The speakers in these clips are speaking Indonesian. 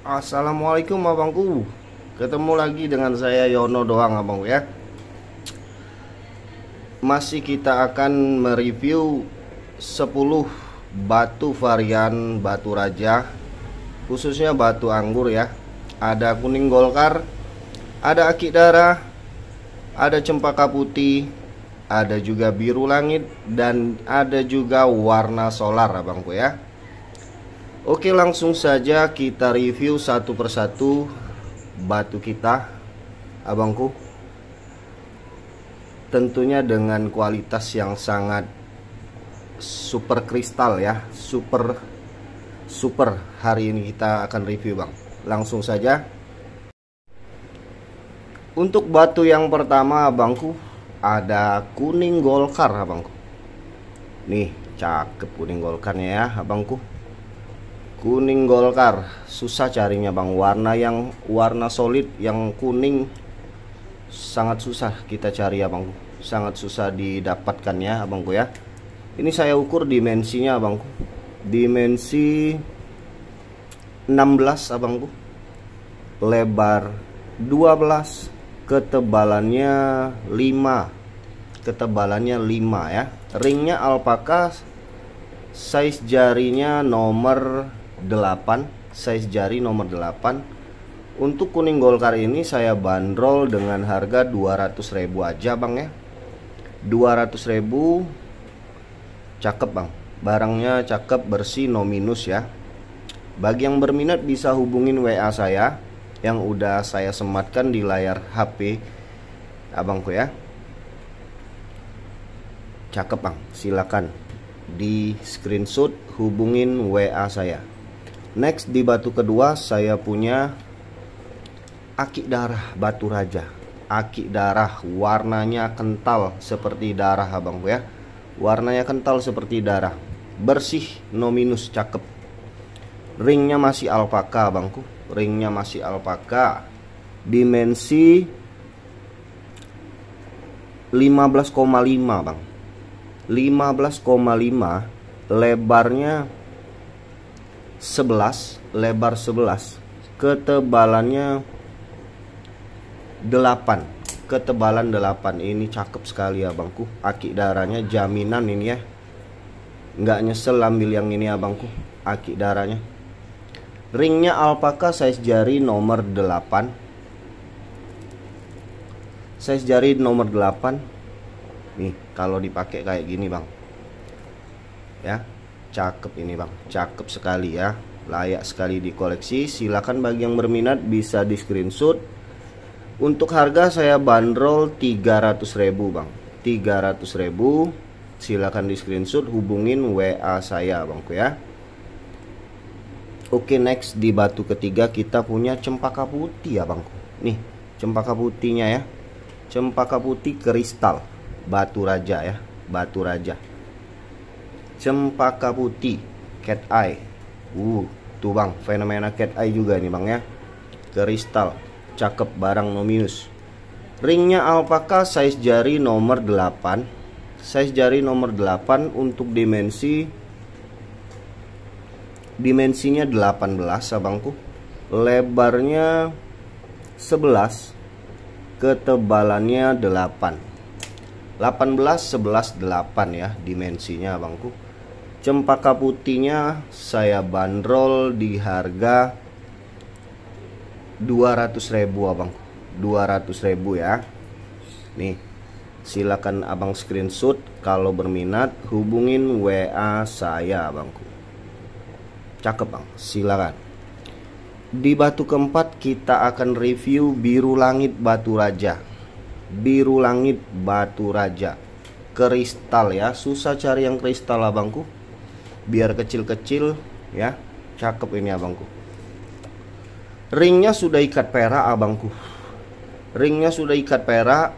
Assalamualaikum abangku. Ketemu lagi dengan saya Yono doang abangku ya. Masih kita akan mereview 10 batu varian batu raja, khususnya batu anggur ya. Ada kuning golkar, ada akik darah, ada cempaka putih, ada juga biru langit, dan ada juga warna solar abangku ya. Oke, langsung saja kita review satu persatu batu kita abangku. Tentunya dengan kualitas yang sangat super kristal ya. Super hari ini kita akan review bang. Langsung saja. Untuk batu yang pertama abangku, ada kuning golkar abangku. Nih cakep kuning golkarnya ya abangku. Kuning golkar susah carinya bang, warna solid yang kuning sangat susah kita cari ya bang, sangat susah didapatkan ya abangku ya. Ini saya ukur dimensinya abangku, dimensi 16 abangku, lebar 12, ketebalannya 5 ya. Ringnya alpaka, size jarinya nomor 8, size jari nomor 8. Untuk kuning golkar ini saya bandrol dengan harga 200.000 aja bang ya. 200.000, cakep bang, barangnya cakep, bersih, no minus ya. Bagi yang berminat bisa hubungin WA saya yang udah saya sematkan di layar HP abangku ya. Cakep bang, silakan di screenshot, hubungin WA saya. Next, di batu kedua saya punya akik darah batu raja. Akik darah warnanya kental seperti darah abangku ya. Warnanya kental seperti darah, bersih, no minus, cakep. Ringnya masih alpaka abangku, ringnya masih alpaka. Dimensi 15,5 bang, 15,5, lebarnya 11, lebar 11, ketebalannya 8, ketebalan 8. Ini cakep sekali abangku, akik darahnya jaminan ini ya, nggak nyesel ambil yang ini abangku, akik darahnya. Ringnya alpaka, size jari nomor 8, size jari nomor 8. Nih kalau dipakai kayak gini bang ya, cakep ini bang, cakep sekali ya, layak sekali dikoleksi. Silakan bagi yang berminat bisa di screenshot. Untuk harga saya bandrol 300.000 bang, 300.000. Silakan di screenshot, hubungin WA saya bangku ya. Oke, next di batu ketiga kita punya cempaka putih ya bangku. Nih cempaka putihnya ya, cempaka putih kristal batu raja ya, batu raja cempaka putih cat eye. Tuh bang, fenomena cat eye juga nih bang ya, kristal, cakep, barang no minus. Ringnya alpaka, size jari nomor 8, size jari nomor 8. Untuk dimensinya 18 abangku, lebarnya 11, ketebalannya 8, 18, 11, 8 ya dimensinya abangku. Cempaka putihnya saya bandrol di harga 200.000 abangku, 200.000 ya. Nih silakan abang screenshot, kalau berminat hubungin WA saya abangku. Cakep bang, silakan. Di batu keempat kita akan review biru langit batu raja. Biru langit batu raja kristal ya, susah cari yang kristal abangku, biar kecil-kecil ya, cakep ini abangku. Ringnya sudah ikat perak abangku, ringnya sudah ikat perak,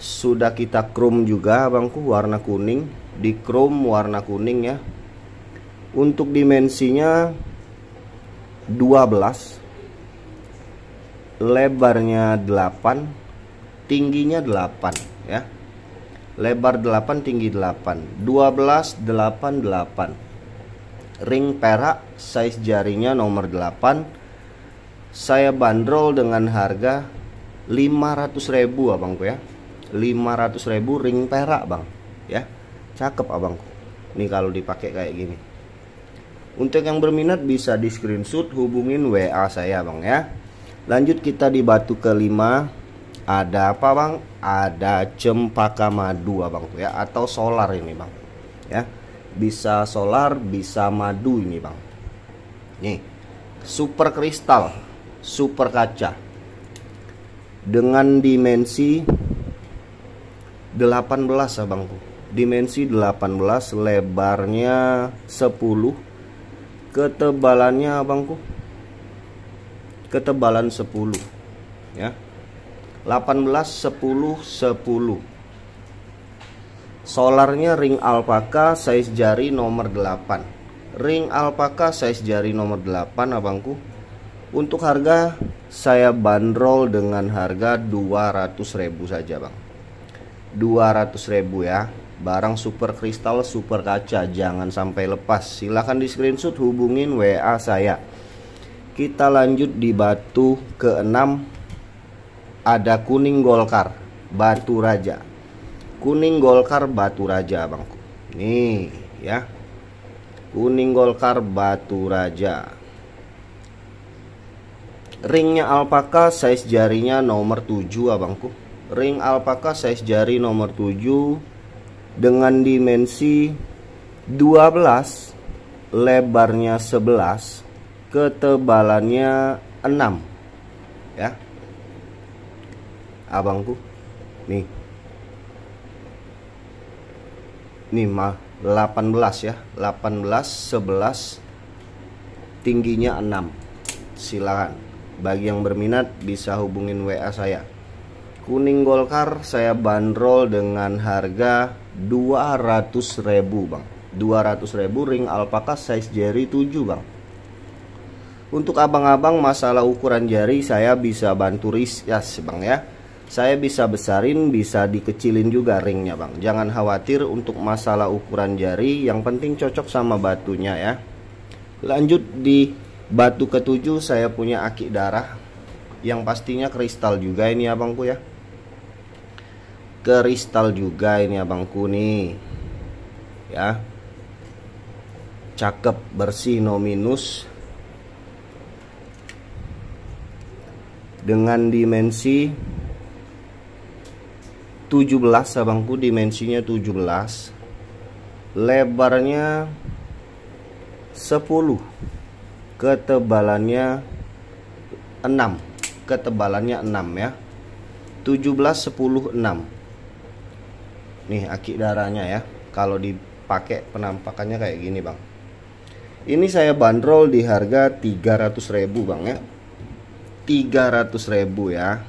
sudah kita chrome juga abangku, warna kuning, di chrome warna kuning ya. Untuk dimensinya 12, lebarnya 8, tingginya 8 ya. Lebar 8, tinggi 8, 12, 8, 8. ring perak, size jarinya nomor 8. Saya bandrol dengan harga 500.000 abangku ya. 500.000 ring perak bang ya. Cakep abangku. Ini kalau dipakai kayak gini. Untuk yang berminat bisa di screenshot, hubungin WA saya bang ya. Lanjut kita di batu kelima. Ada apa bang? Ada cempaka madu abangku ya, atau solar ini bang ya. Bisa solar, bisa madu ini bang. Nih, super kristal, super kaca dengan dimensi 18 abangku. Dimensi 18, lebarnya 10, ketebalannya abangku, ketebalan 10 ya. 18 10 10. Solarnya ring alpaka, size jari nomor 8. Ring alpaka size jari nomor 8 abangku. Untuk harga saya bandrol dengan harga 200.000 saja bang. 200.000 ya. Barang super kristal, super kaca, jangan sampai lepas. Silahkan di screenshot, hubungin WA saya. Kita lanjut di batu ke-6. Ada kuning golkar, batu raja. Kuning golkar, batu raja abangku. Nih ya, kuning golkar, batu raja. Ringnya alpaka, size jarinya nomor 7 abangku. Ring alpaka size jari nomor 7 dengan dimensi 12, lebarnya 11, ketebalannya 6 ya abangku. Nih 18 ya, 18 11, tingginya 6. Silakan bagi yang berminat bisa hubungin WA saya. Kuning golkar saya bandrol dengan harga 200.000 bang. 200.000 ring alpaka size jari 7 bang. Untuk abang-abang masalah ukuran jari saya bisa bantu rias bang ya. Saya bisa besarin, bisa dikecilin juga ringnya bang. Jangan khawatir untuk masalah ukuran jari, yang penting cocok sama batunya ya. Lanjut di batu ke-7 saya punya aki darah, yang pastinya kristal juga ini abangku ya. Kristal juga ini abangku nih ya. Cakep, bersih, no minus, dengan dimensi 17 abangku. Dimensinya 17, lebarnya 10, ketebalannya 6. Ketebalannya 6 ya. 17 10 6. Nih aki darahnya ya. Kalau dipakai penampakannya kayak gini bang. Ini saya bandrol di harga 300.000 bang ya. 300.000 ya.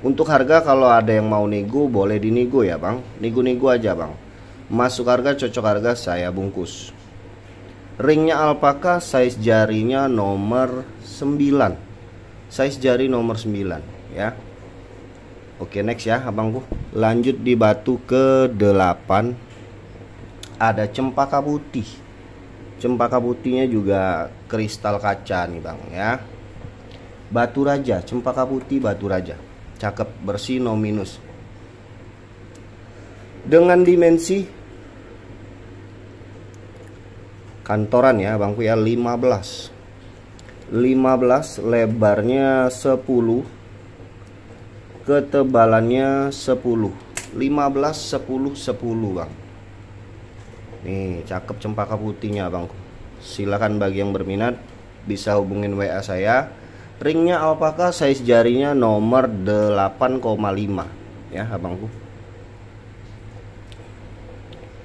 Untuk harga kalau ada yang mau nego boleh dinego ya bang. Nego-nego aja bang. Masuk harga, cocok harga, saya bungkus. Ringnya alpaka, size jarinya nomor 9. Size jari nomor 9 ya. Oke, next ya abangku. Lanjut di batu ke-8. Ada cempaka putih. Cempaka putihnya juga kristal kaca nih bang ya. Batu raja, cempaka putih batu raja. Cakep, bersih, no minus. Dengan dimensi kantoran ya bangku ya, 15, lebarnya 10, ketebalannya 10. 15 10 10 bang. Nih cakep cempaka putihnya bangku. Silakan bagi yang berminat bisa hubungin WA saya. Ringnya alpaka, size jarinya nomor 8,5 ya abangku.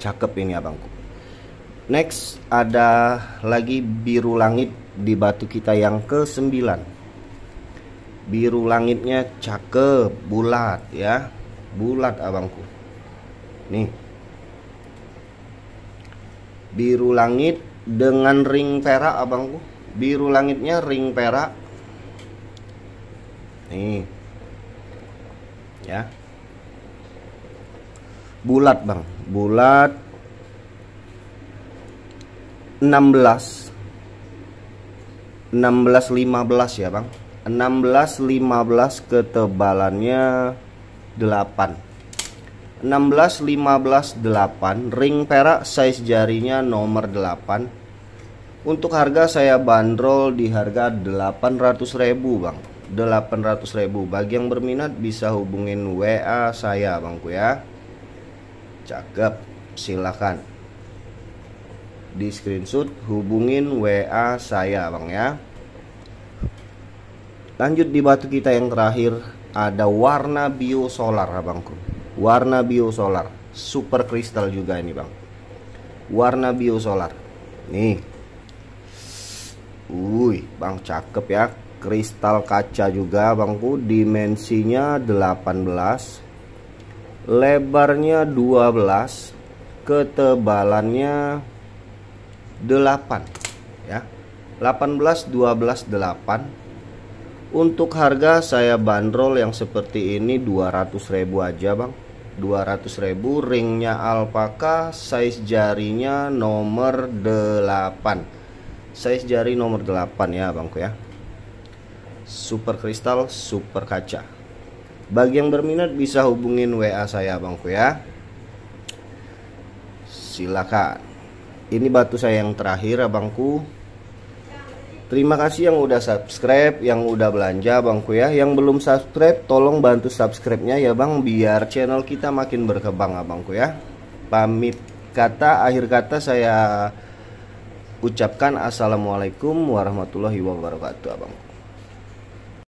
Cakep ini abangku. Next ada lagi biru langit di batu kita yang ke-9. Biru langitnya cakep, bulat ya. Bulat abangku. Nih. Biru langit dengan ring perak abangku. Biru langitnya ring perak. Nih. Ya. Bulat bang, bulat. 16 15 ya bang, 16-15 ketebalannya 8, 16-15-8, ring perak size jarinya nomor 8. Untuk harga saya bandrol di harga 800.000 bang, 800.000. Bagi yang berminat bisa hubungin WA saya bangku ya. Cakep, silakan di screenshot, hubungin WA saya bang ya. Lanjut di batu kita yang terakhir, ada warna biosolar abangku. Warna biosolar super kristal juga ini bang, warna biosolar nih. Bang, cakep ya, kristal kaca juga bangku, dimensinya 18, lebarnya 12, ketebalannya 8 ya, 18 12 8. Untuk harga saya bandrol yang seperti ini 200.000 aja bang, 200.000. Ringnya alpaka, size jarinya nomor 8, size jari nomor 8 ya bangku ya. Super kristal, super kaca. Bagi yang berminat bisa hubungin WA saya bangku ya. Silakan. Ini batu saya yang terakhir abangku. Terima kasih yang udah subscribe, yang udah belanja bangku ya. Yang belum subscribe tolong bantu subscribe-nya ya bang, biar channel kita makin berkembang abangku ya. Pamit kata, akhir kata saya ucapkan assalamualaikum warahmatullahi wabarakatuh abang.